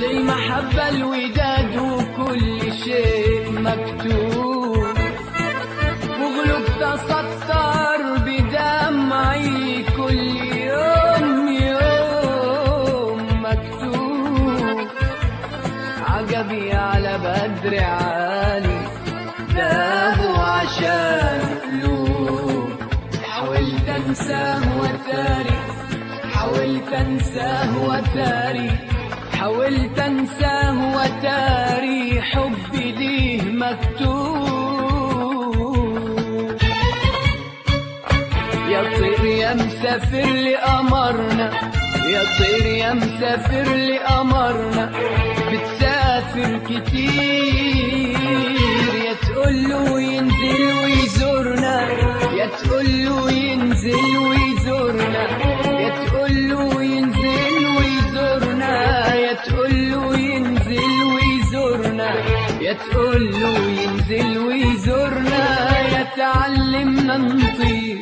للمحبة الوداد وكل شيء مكتوب، وغلوب تسطر بدمعي كل يوم يوم مكتوب. عجبي على بدر عالي دابوا عشان قلوب، حاولت انساه وتاري، حاولت انساه وتاري، حاولت انساه وتاري حبي ليه مكتوب. يا طير يا مسافر لقمرنا، يا طير يا مسافر لقمرنا، بتسافر كتير، يا تقوله ينزل ويزورنا، يا تقوله ينزل ويزورنا، يا تقوله ينزل ويزورنا، يا تقوله ينزل ويزورنا، يا تقوله ينزل ويزورنا، يا تعلمنا نطير.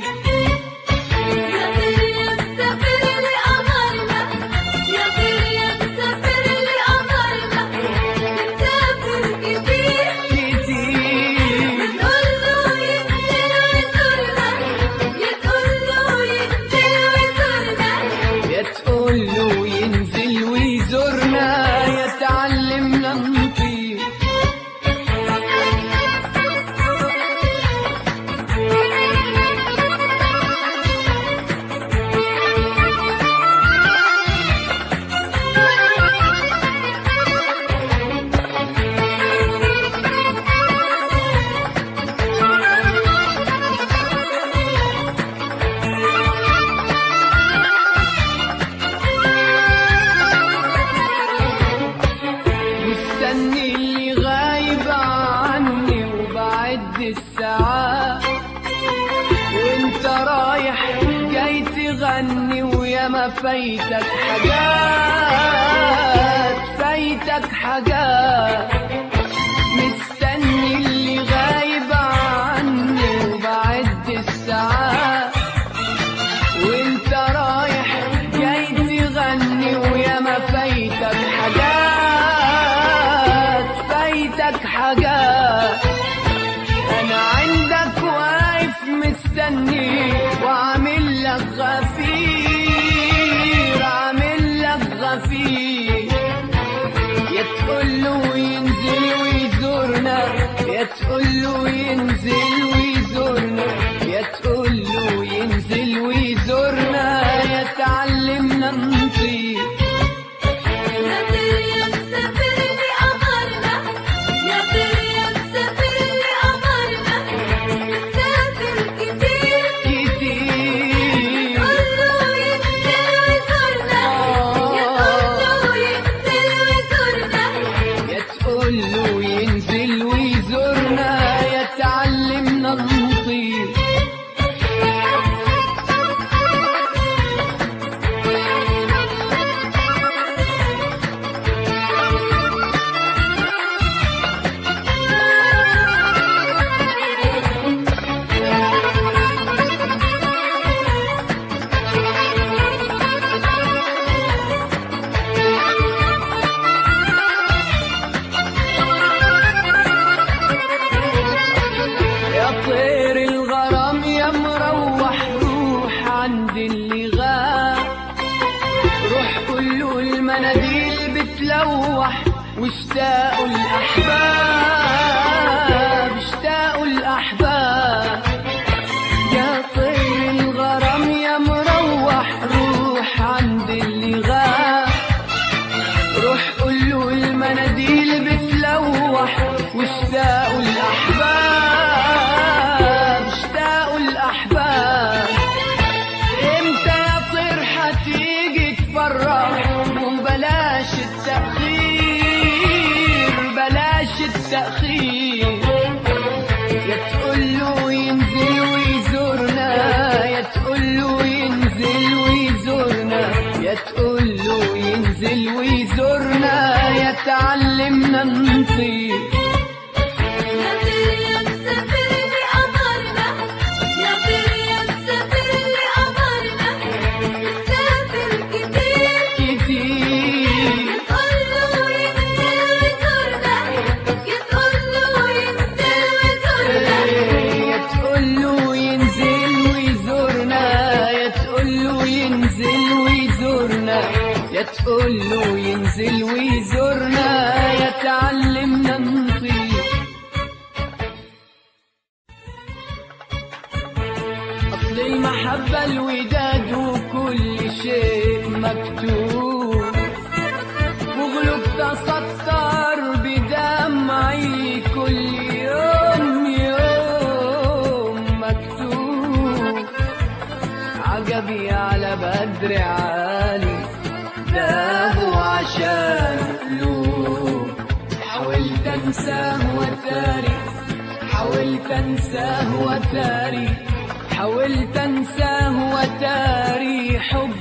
الساعات وانت رايح جاي تغني، ويا ما فايتك حاجات، فايتك حاجات. مستني اللي غايب عني وبعد الساعات، وانت رايح جاي تغني، ويا ما فايتك حاجات، فايتك حاجات. أنا عندك واقف مستني وعامل لك غفير، عامل لك غفير. يا تقوله ينزل ويزورنا، يا تقوله ينزل ويزورنا، يا تقوله ينزل ويزورنا، يا تعلمنا نطير. المناديل بتلوح واشتاقوا الأحباب، اشتاقوا الأحباب. يا طير الغرام يا مروح، روح عند اللي غاب، روح قوله المناديل بتلوح واشتاقوا الأحباب، اشتاقوا الأحباب. امتى يا طير حتيجي تفرح، وبلاش التأخير، بلاش التأخير. يا تقوله ينزل ويزورنا، يا تقوله ينزل ويزورنا، يا تقوله ينزل ويزورنا، يا تعلمنا نطير. ويزورنا، يا تقوله ينزل ويزورنا، يا تعلمنا نطير. أصل المحبة الوداد وكل شيء مكتوب، وغلوب تسطر بدمعي كل يوم يوم مكتوب. عجبي على بدر عالي داه عشان قلوب، حاولت انساه وتاري، حاولت انساه وتاري، حاولت انساه وتاري حب